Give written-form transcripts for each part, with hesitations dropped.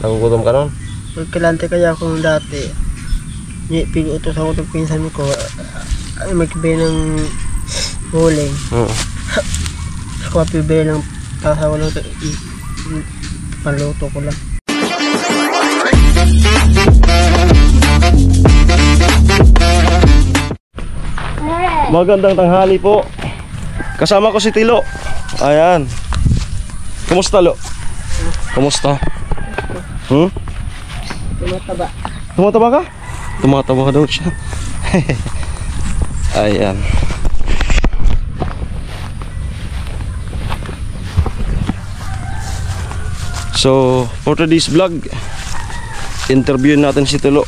Nagugutom ka nun? Magkalante kaya ako dati. Pinutos ako ng pinsan ko. Magkibay ng huling. Ako mapibay ng tasa ko lang. Paluto ko lang. Magandang tanghali po. Kasama ko si Tilo. Ayan. Kumusta, Lo? Kumusta? Tumataba. Tumataba ka? Tumataba ka daw siya. Ayan. So, for today's vlog, interview natin si Tilo.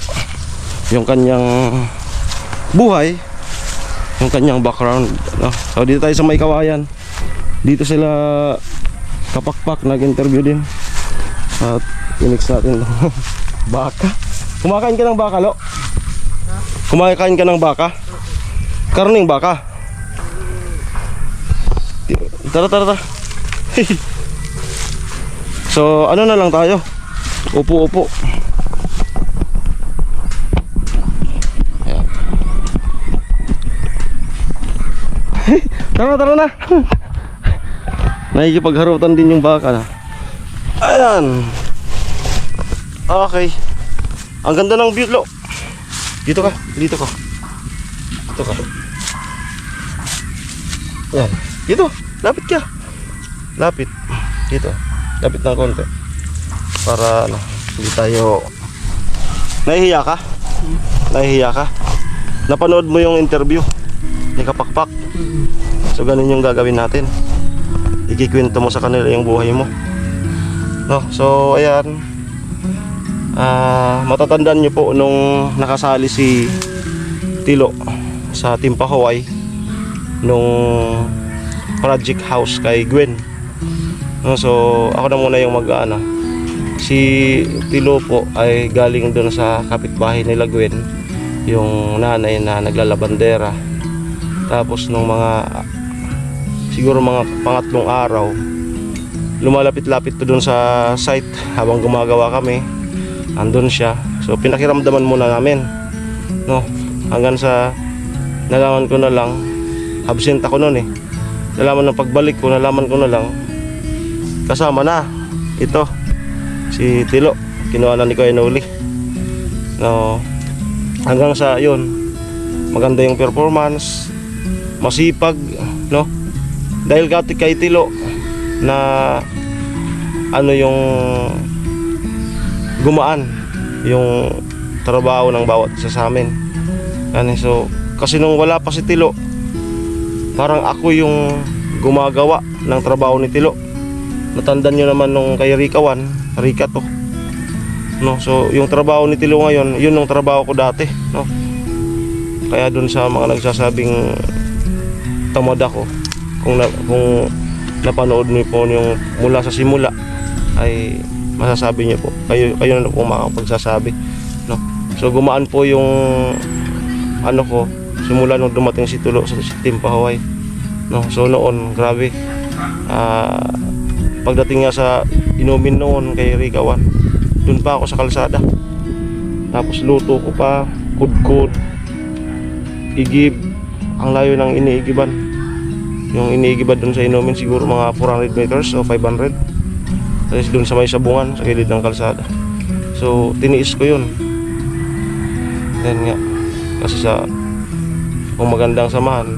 Yung kanyang buhay, yung kanyang background, no? So dito tayo sa May Kawayan. Dito sila kapakpak nag-interview din. At inix natin baka. Kumakain ka ng baka, Lo? Kumakain ka ng baka? Karning baka? Tara. So ano na lang tayo? Upo. Tara na. Nakikipagharutan din yung baka na. Ayan. Okay. Ang ganda ng view, Lo. Dito ka. Ito ka. Ayan. Dito. Lapit ka. Lapit. Dito. Lapit ng konti. Para ano, hindi tayo. Nahihiya ka? Napanood mo yung interview ni Kapakpak? So ganun yung gagawin natin. Ikikwento mo sa kanila yung buhay mo, no? So ayan, matatandaan nyo po nung nakasali si Tilo sa Team Pahuway nung project house kay Gwen, no? So ako na muna yung mag-ano. Si Tilo po ay galing doon sa kapitbahay nila Gwen, yung nanay na naglalabandera. Tapos nung siguro mga pangatlong araw, lumalapit-lapit to dun sa site habang gumagawa kami. Andun siya. So pinakiramdaman muna namin, no? Hanggang sa nalaman ko na lang, absent ako noon eh. Nalaman ng pagbalik ko, nalaman ko na lang kasama na ito si Tilo. Kinuha na ni Kuya Noli, no? Hanggang sa yun, maganda yung performance, masipag, no? Dahil kay Tilo na ano yung gumaan yung trabaho ng bawat isa sa amin. So kasi nung wala pa si Tilo, parang ako yung gumagawa ng trabaho ni Tilo. Natandaan nyo naman nung kay Rika to, no? So yung trabaho ni Tilo ngayon, yun yung trabaho ko dati, no? Kaya dun sa mga nagsasabing tamad ako, kung napanood niyo po yung mula sa simula, ay masasabi niyo po, kayo na po makapagsasabi, no? So gumaan po yung ano ko simula nung dumating si Tilo sa Team Pahuway, no? So noon, grabe, pagdating nga sa inumin noon kay Rigawan, dun pa ako sa kalsada. Tapos luto ko pa, kudkod, igib, ang layo ng iniigiban. Yung iniigiban dun sa inumin siguro mga 400 meters o 500. Tapos dun sa may sabungan sa gilid ng kalsada. So tiniis ko yun. Then nga, kasi kung magandang samahan,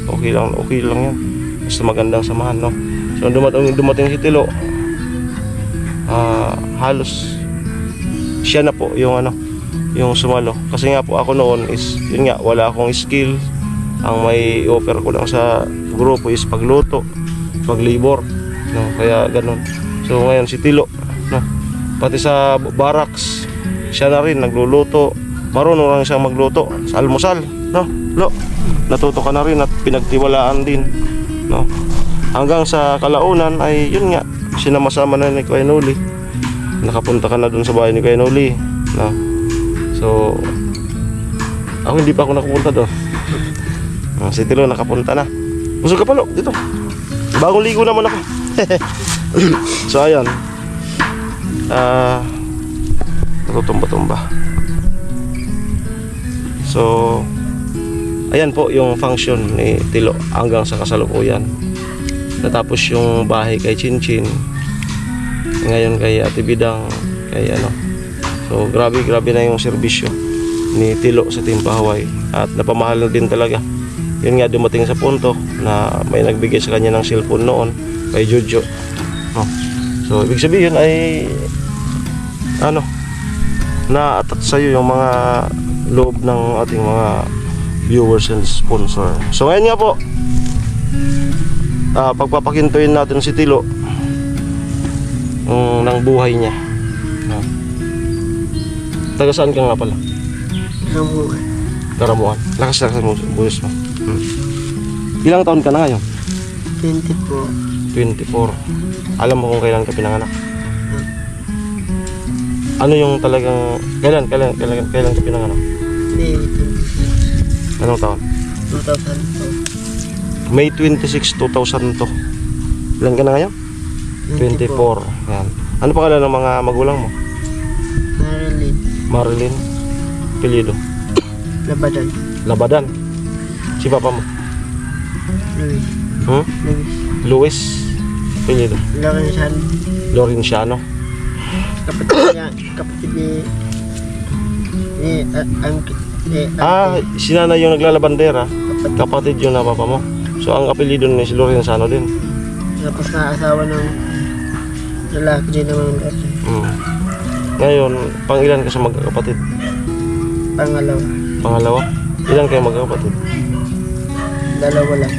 okay lang yan. Basta magandang samahan, no? So dumating si Tilo, halos siya na po yung yung sumalo. Kasi nga po ako noon is yun nga, wala akong skill. Ang may offer ko lang sa grupo is pagluto, paglibor, no? Kaya ganun. So ngayon si Tilo, no? Pati sa barracks siya na rin nagluluto. Marunong lang siyang magluto sa almusal, no? Lo, natuto ka na rin at pinagtiwalaan din, no? Hanggang sa kalaunan ay yun nga, sinama-sama na ni Kuya Noli. Nakapunta ka na dun sa bahay ni Kuya Noli, no? So ako hindi pa ako nakapunta doon. Si Tilo nakapunta na. Busog ka pa, Lo, dito. Bagong ligo naman ako. So ayan, natutumba-tumba. So ayan po yung function ni Tilo hanggang sa kasalukuyan. Natapos yung bahay kay Chinchin, ngayon kay Ate Bidang, kay ano. So grabe na yung serbisyo ni Tilo sa Team Pahawaii at napamahal na din talaga. Yun nga, dumating sa punto na may nagbigay sa kanya ng cellphone noon kay Jojo, no? So ibig sabihin ay ano, na-attach sa'yo yung mga loob ng ating mga viewers and sponsor. So ngayon nga po, pagpapakintuin natin si Tilo ng buhay niya. Taga saan ka nga pala? Karamuan. Karamuan. Lakas mo buhos mo. Ilang taon ka na ngayon? 24. Alam mo kung kailan ka pinanganak? Ano yung talagang kailan ka pinanganak? May 26. Anong taon? 2002. May 26, 2002. Ilan ka na ngayon? 24. Yan. Ano pangalan ng mga magulang mo? Marilyn. Apelyido? Labadan. Si papa mo? Luis. Luis. Apelyido? Lorenciano. Kapatid ni si nanay yung naglalabandera. Kapatid yun na papa mo. So ang apelyido ni si Lorenciano din. Tapos na asawa ng lalaki din naman. Ngayon, pang ilan ka sa magkakapatid? Pangalawa? Ilan kayo magkakapatid? Dalawa lang.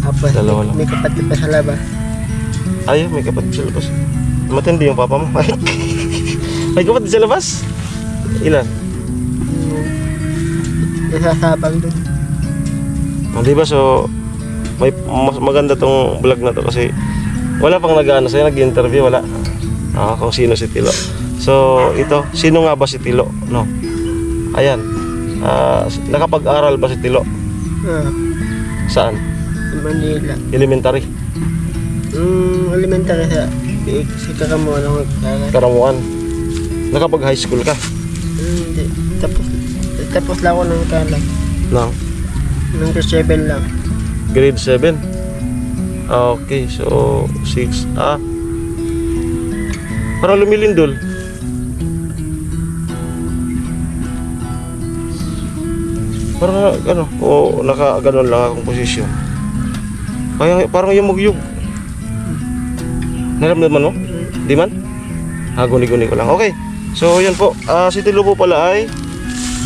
Tapos Dalawa lang. may kapatid pa sa labas. Ay, may kapatid sa labas. Matindi yung papa mo. May kapatid sa labas? Ilan? Nasasabang doon. Diba, so mas maganda tong vlog na to kasi wala pang nag-ano sa'yo, nag-interview, wala. Kung sino si Tilo. So ito, sino nga ba si Tilo, no? Ayan, nakapag-aral ba si Tilo? Saan? Manila. Elementary? Elementary sa Karamuan ako. Karamuan. Nakapag-high school ka? Hindi. Tapos lang ako ng kalang. Nang grade 7 lang. Grade 7? Okay, so 6. Parang lumilindol. Parang ano, naka-ganon lang akong posisyon. Parang yumug-yug. Naramdaman mo? Di man? Guni-guni ko lang. Okay. So yan po. Si Tilo po pala ay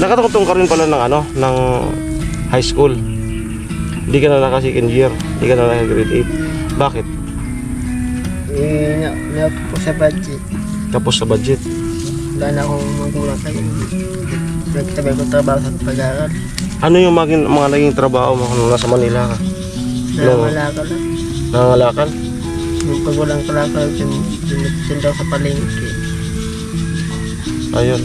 nakatungtong ka rin pala ng ano, ng high school. Hindi ka na naka-second year. Hindi ka na naka-grade 8. Bakit? Tapos sa budget. Tapos sa budget. Wala na akong magulang kayo. Nagtabay ko trabaho sa pag-aaral. Ano yung mga naging trabaho mo kung nasa Manila ka? Nangangalakal lang. Nangangalakal? Yung pag walang kalakal, dun daw sa palengke. Ayun.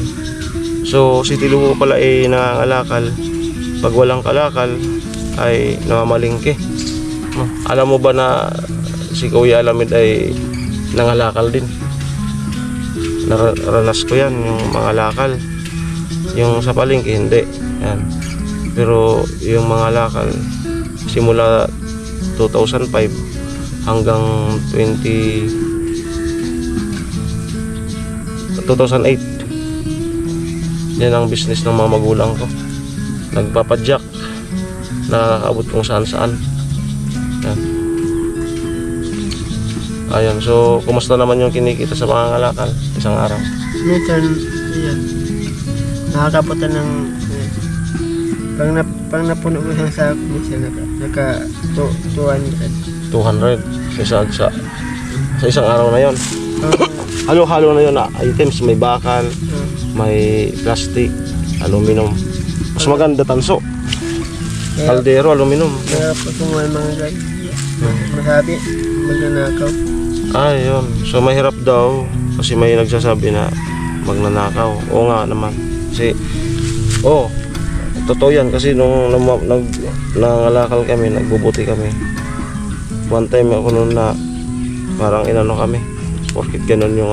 So si Tilo po pala ay nangangalakal. Pag walang kalakal ay namamalingke. Alam mo ba na si Kuya Alamid ay nangalakal din? Naranas ko yan, yung mga lakal. Yung sa palengke hindi. Yan. Pero yung mga lakal simula 2005 hanggang 2008 yan ang business ng mga magulang ko. Nagpapadyak, nakakaabot kung saan saan. Yan. Ayan, so kumusta naman yung kinikita sa pangangalakal isang araw? Minsan, yan. Nakakapunta ng pang napuno ko isang sako, minsan naka 200 sa isang araw na yon. Halo-halo na yun na items, may bakal, may plastic, aluminum. Mas maganda tanso. Kaldero, aluminum. Kaya pag kumuha ng mga guys, masabi, magnanakaw. Yun. So mahirap daw kasi may nagsasabi na magnanakaw. Oo nga naman. Kasi, totoo yan kasi nung nangalakal kami, nagbubuti kami. One time ako noon na parang inano kami. Porkit ganun yung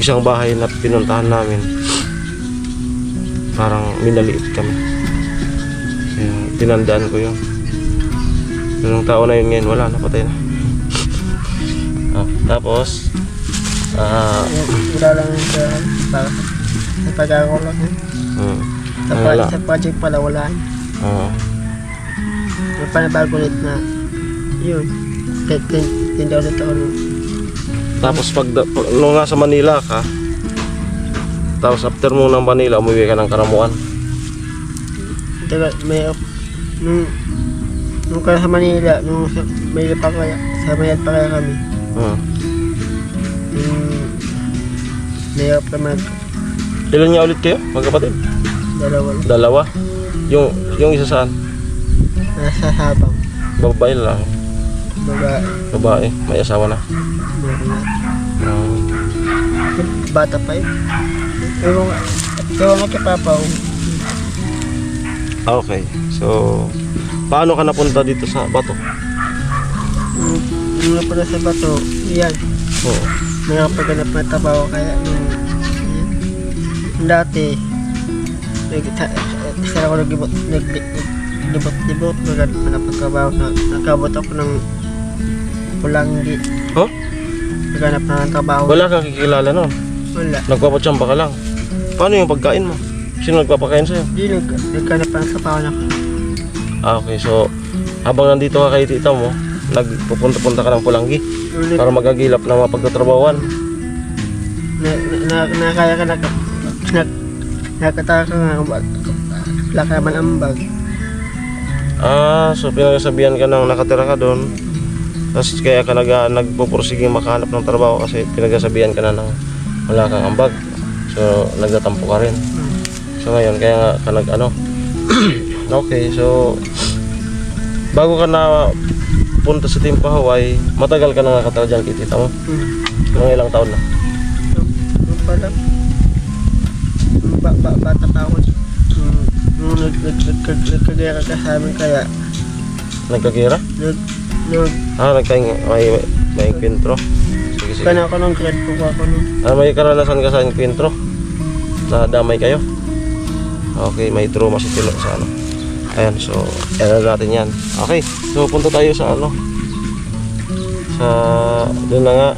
isang bahay na pinuntahan namin, parang minaliit kami. Kaya tinandaan ko yun. Yung tao na yun ngayon, wala, napatay na. Tapos wala lang sa pag-aaral sa project pala wala. May panabago ulit na yun 10,000 taon. Tapos nung nasa Manila ka, tapos after mo ng Manila, umuwi ka ng Karamuan. Nung sa Manila, nung sa Manila pa kaya, sa Manila pa kaya kami. Mayroon naman. Ilan niya ulit kayo, magkapatid? Dalawa. Yung isa saan? Nasa Sabang. Babae lang. Babae. May asawa na. Bata pa yun. Ewan nga kay Papa. Okay. So, paano ka napunta dito sa Bato? Nung napunta sa Bato, yan. Oo. Nakapaganap na trabaho kaya dati isa ako naglibot naghanap na pagtrabaho nakabot ako ng Pulanggi. Naghanap na ng trabaho. Wala kang kikilala nun? Wala. Nagpapatsamba ka lang? Paano yung pagkain mo? Sino nagpapakain sa'yo? Hindi, naghanap na ng trabaho na. Okay, so habang nandito ka kay tita mo, nagpupunta-punta ka ng Pulanggi para magagilap ng mga pagtatrabawan. Nakaya ka nakataka nga wala ka naman ambag. So pinagsabihan ka nang nakatira ka doon, tapos kaya ka nagpupursiging makahanap ng trabaho kasi pinagsabihan ka na ng wala kang ambag, so nagtatampo ka rin. So ngayon kaya ka okay, so bago ka na punta sa Timpa Hawaii, matagal ka na nakatira dyan kay tita mo? Mga ilang taon na? Bata pa ako. Nung nagkagera ka sa amin kaya. Nagkagera? May kwentro. Sige. Kana ako nung grade po ako nung. May karanasan ka sa kwentro? Na damay kayo? Okay, may trauma si Tilo sa Ayan, so yan natin yan. Okay, so punta tayo sa doon na nga.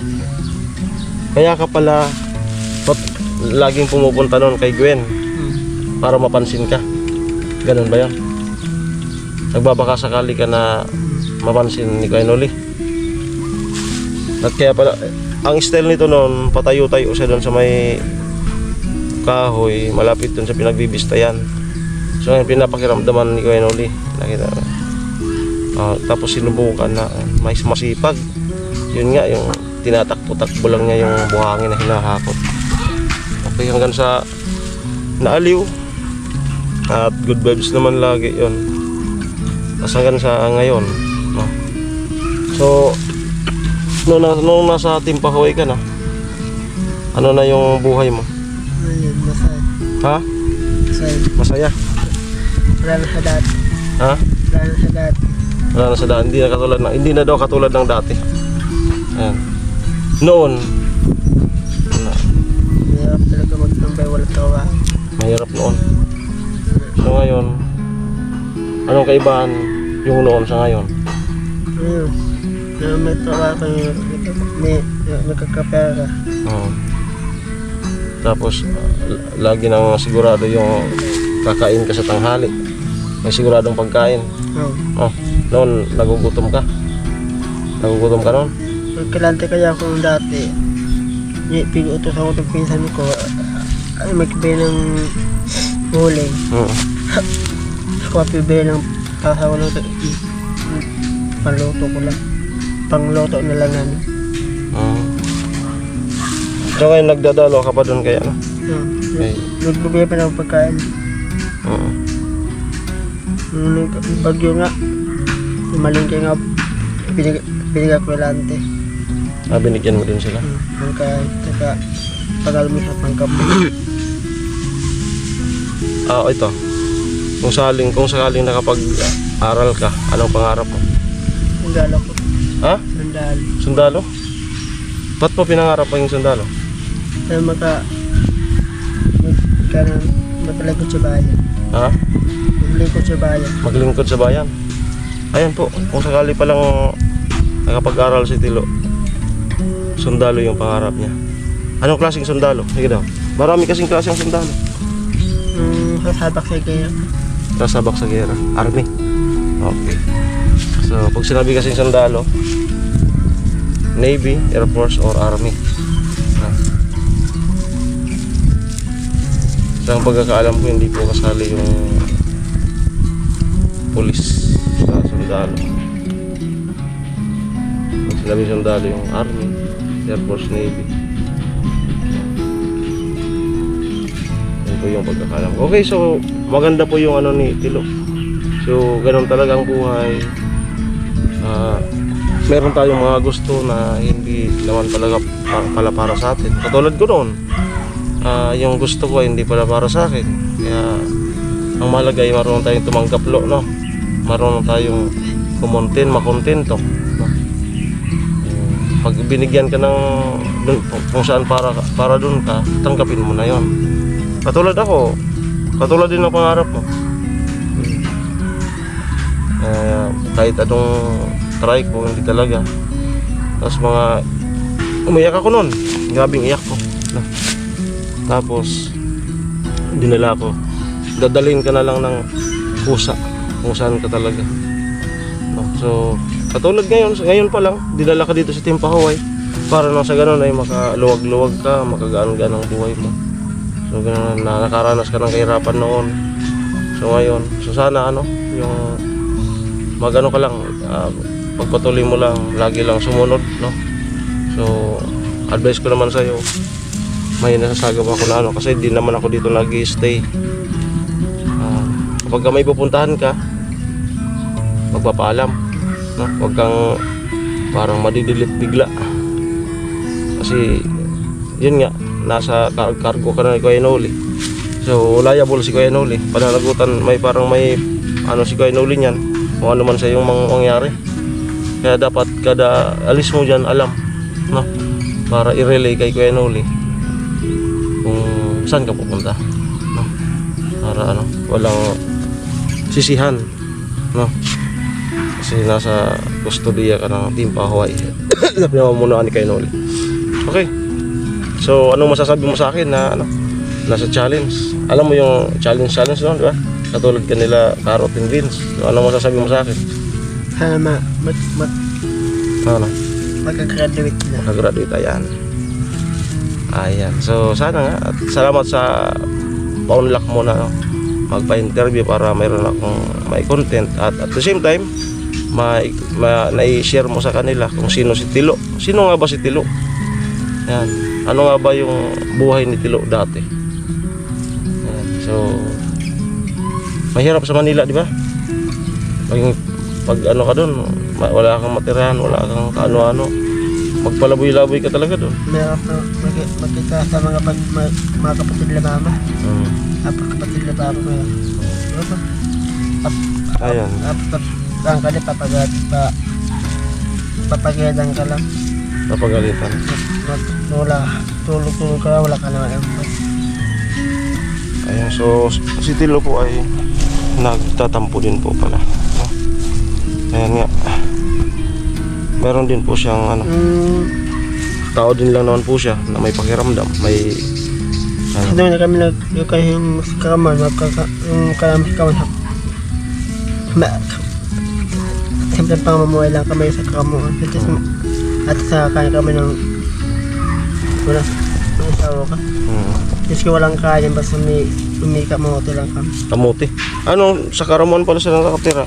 Kaya ka pala laging pumupunta noon kay Gwen para mapansin ka. Ganun ba yan? Nagbabaka sakali ka na mapansin ni Kuya Noli. At kaya pala ang style nito noon, patayo-tayo siya doon sa may kahoy, malapit doon sa pinagbibistayan. So ngayon pinapakiramdaman ni Kuya Noli. Nakita. Tapos sinubukan na may masipag. Yun nga, yung tinatakbo-takbo lang niya yung buhangin na hinahakot. Okay, hanggang sa naaliw. At good vibes naman lagi yon. Tapos hanggang sa ngayon, no? So nung nasa Timpa Hawaii ka na, ano na yung buhay mo? Ayun, masaya. Ha? Masaya? Wala na sa dati. Ha? Wala na sa dati. Wala na sa dati. Hindi na daw katulad ng dati. Ayan. Noon, mahirap talaga magtambay, walang tawa. mahirap noon. So ngayon, anong kaibahan yung noon sa ngayon? Ayun. May tawa ka yun. May nagkakapera. Tapos lagi nang sigurado yung kakain ka sa tanghali. May siguradong pagkain. Noon nagugutom ka. Nagugutom ka noon? Nagkalante kaya ako dati. Pinutos ako ng pinsan ko. Magkibay ng huling. Ako pibay ng pasawa lang. Panluto ko lang. Pangluto na lang namin. So ngayon nagdadalo ka pa doon kaya no? Okay. Nagbibigay pa ng pagkain. Bagyo nga. Malingki nga. Binigay ko lante. Binigyan mo din sila? Pagkain. Saka pagalmi sa pangkapo. Ito. Kung sakaling nakapag-aral ka, anong pangarap mo? Sundalo ko. Ha? Sundalo. Sundalo? Ba't mo pinangarap pa yung sundalo? Para makalagod sa bayan. Ha? Maglingkod sa bayan. Maglingkod sa bayan. Ayan po, kung sakali pa lang nakapag-aral si Tilo, sundalo yung pangarap niya. Anong klaseng sundalo? Sige daw. Marami kasing klaseng sundalo. Sasabak sa kaya. Sasabak sa gera. Army. Okay. So, pag sinabi kasing sundalo, Navy, Air Force, or Army. Sa pagkakaalam ko, hindi po kasali yung police sa sundalo. Pag sinabi sundalo yung Army, Air Force, Navy. Yan po yung pagkakaalam ko. Okay, so maganda po yung ano ni Tilo. So ganun talaga ang buhay. Meron tayong mga gusto na hindi naman talaga para sa atin. Katulad ko noon, yung gusto ko ay hindi pala para sa akin. Kaya ang mahalaga ay marunong tayong tumanggap no? Marunong tayong makontento, no? Pag binigyan ka ng kung saan para dun ka, tanggapin mo na yon. Katulad ako, katulad din ng pangarap mo. Kahit anong try ko, hindi talaga. Tapos umiyak ako noon, grabing iyak ko, no? Tapos dinala ko, dadalhin ka na lang ng pusa kung saan ka talaga, no? So katulad ngayon pa lang, dinala ka dito sa Timpahaway para nang sa ganun ay makaluwag-luwag ka, makagaan-gaan ang buhay mo. So ganun, nakaranas ka ng kahirapan noon. So ngayon, so sana yung magano ka lang, pagpatuloy mo lang, lagi lang sumunod, no? So advice ko naman sa iyo, may nasasagap ako na kasi di naman ako dito nag-stay. Kapag may pupuntahan ka, magpapaalam, no? Huwag kang parang madidilit bigla. Kasi yun nga, nasa cargo ka na ni Kuya Noli. So liable si Kuya Noli. Pananagutan, may si Kuya Noli niyan, kung ano man sa iyong mangyari. Kaya dapat kada alis mo dyan, alam, no? Para i-relay kay Kuya Noli kung saan ka pupunta, no? Para walang sisihan, no? Kasi nasa kustodiya ka ng Timpahaway na pinamamunuan ni Kuya Noli. Okay, so anong masasabi mo sa akin na nasa challenge? Alam mo yung challenge no, di ba? Katulad kanila Carrot and Beans. So anong masasabi mo sa akin? Sana magka-graduate na. Magka-graduate, ayan. So sana nga, at salamat sa paunlak mo na magpa-interview para mayroon akong may content, at the same time na-share mo sa kanila kung sino si Tilo. Sino nga ba si Tilo? Yan. Ano nga ba yung buhay ni Tilo dati? Yan. So mahirap sa Manila, di ba? Pag ka doon, wala kang matirahan, wala kang kaano-ano, magpalaboy-laboy ka talaga doon. Meron ka magkita sa mga kapatid na mama. Kapatid na mama mo. Ayan. Ang kali papagadan ka lang. Papagalitan. Wala, tulog ka, wala ka naman. Ayan, so si Tilo po ay nagtatampo din po pala, no? Ayan nga, meron din po siyang tao din lang naman po siya na may pakiramdam, may doon na kami yung kaman, yung kaman siyempre pamamuhay lang kami sa kamuhan. At sa kanya kami ng asawa ka. Kasi walang kaya, basta may kamuti lang kami. Kamuti? Ano, sa Karamuan pala sila nakatira?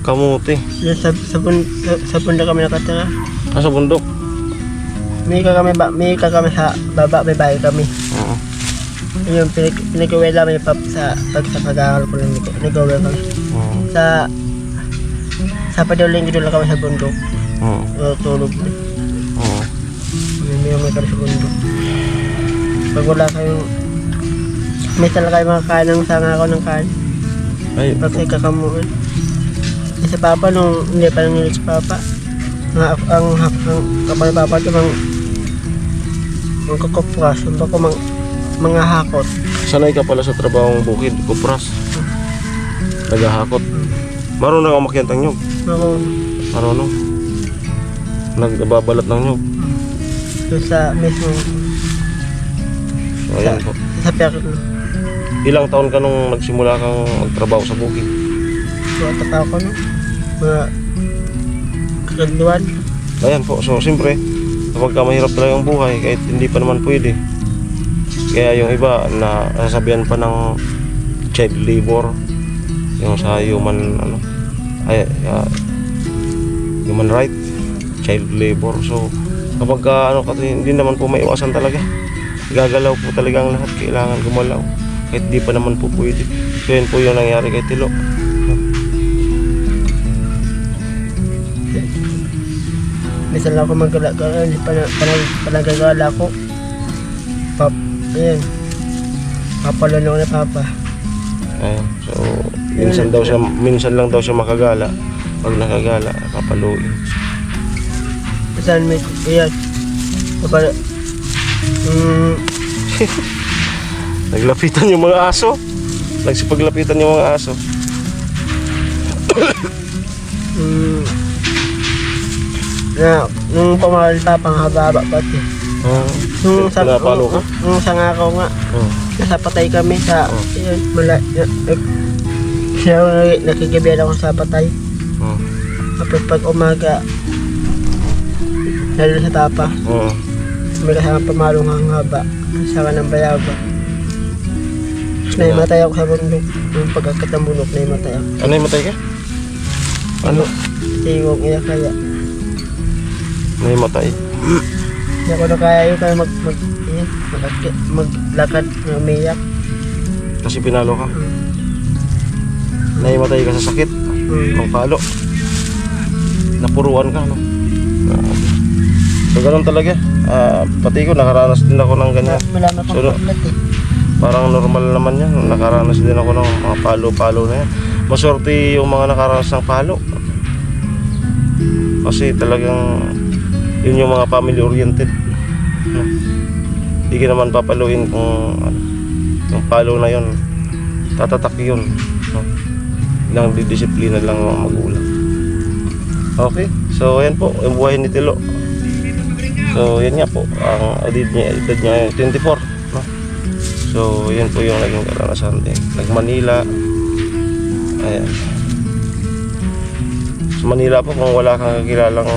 Kamuti? Sa bundok kami nakatira. Sa bundok? May kami sa baba, may bahay kami. Yung pinag-uwela kami sa pag-aaral ko lang, nag-uwela kami. Sa padaling gito lang kami sa bundok. Tulog na. May kami sa bundok. Pag wala kayong may talaga kayo mga kain ng sanga ako ng kain. Pag may kakamuhan. Sa papa, nung hindi pa nangyari sa papa, ang kapal papa ito, magkukupras, bako mga hakot. Sanay ka pala sa trabahong bukid, kupras. Naghahakot. Marunong ako makiant ng nyug. Ako, Marunong. Nagbabalat ng nyug. doon sa mismo, So, ayan po. sa pekit mo. Ilang taon ka nung nagsimula kang magtrabaho sa bukid? Bata pa ako, no? Mga kaganduan. Ayan po. So, siyempre, kapag ka mahirap talaga ang buhay, kahit hindi pa naman pwede. Kaya yung iba na nasasabihan pa ng child labor, yung sa human, human right, child labor. So, kapag ka, kasi hindi naman po maiwasan talaga. Gagalaw po talaga ang lahat. Kailangan gumalaw. Kahit di pa naman po pwede. So, yun po yung nangyari kay Tilo. Minsan lang ako magagala, hindi panagagala ko. Ayan. Papalunok na papa. Ayan. So, minsan lang daw siya makagala. Pag nakagala, papaluin. Minsan may, ayan. Kapag, Naglapitan yung mga aso. Nagsipaglapitan yung mga aso. nung pamahal papang haba-haba pati. Nung Pinapalo ka? Nung sangakaw nga, nasa patay kami sa, ayan, nakikibiyan ako sa patay. Tapos pag umaga, lalo sa tapa, may kasama pamalong ang haba, saka ng bayaba. Tapos naimatay ako sa bundok, yung pagkakatambunok, naimatay ako. Ano yung matay ka? Ano? Tingog niya kaya. Ano yung matay? Hindi ako na kaya yung kaya maglakad, umiyak. Kasi pinalo ka? Naimatay ka sa sakit? Ng palo? Napuruan ka, no? So, ganun talaga. Pati ko, nakaranas din ako ng ganyan. Wala na akong paglat eh. Parang normal naman yan. Nakaranas din ako ng mga palo-palo na yan. Maswerte yung mga nakaranas ng palo. Kasi talagang yun yung mga family oriented. Hindi ka naman papaluin kung yung palo na yun. Tatatak yun. Ilang didisiplina lang mga magulang. Okay, so ayan po yung buhay ni Tilo. So yan nga po, ang edad niya 24, no? So yan po yung naging karanasan din. Nag-Manila. Ayan. Sa Manila po, kung wala kang kakilalang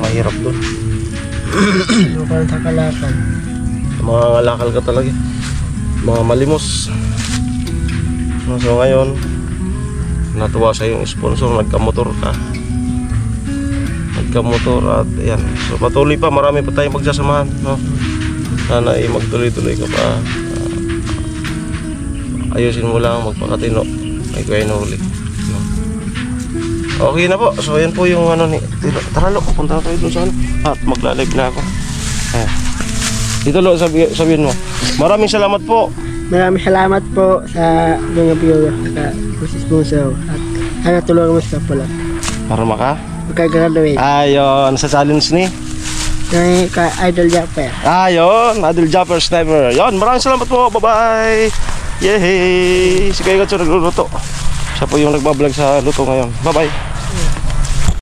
mahirap doon. Yung parang sa Kalakan. Mga ngalakal ka talaga. Mga malimos. So ngayon, natuwa sa yung sponsor, nagkamotor ka. Nagkamotor at ayan. So patuloy pa, marami pa tayong magsasamahan, no? Sana ay magtuloy-tuloy ka pa. Ayusin mo lang, magpakatino. May kuya huli, no? Okay na po. So ayan po yung ni Tilo. Tara lo, punta na tayo doon sa at magla-live na ako. Ayan. Dito lo, sabihin mo. Maraming salamat po. Maraming salamat po sa mga viewer at sponsor at sana tulungan mo sa pula. Para Magka-graduate. Ayun, sa challenge ni. Yung Idol Japper. Ayun, Idol Japper Sniper. Yon, maraming salamat po. Bye-bye. Yehey. Si Kuya Gatso nagluluto. Siya po yung nagbablog sa luto ngayon. Bye-bye.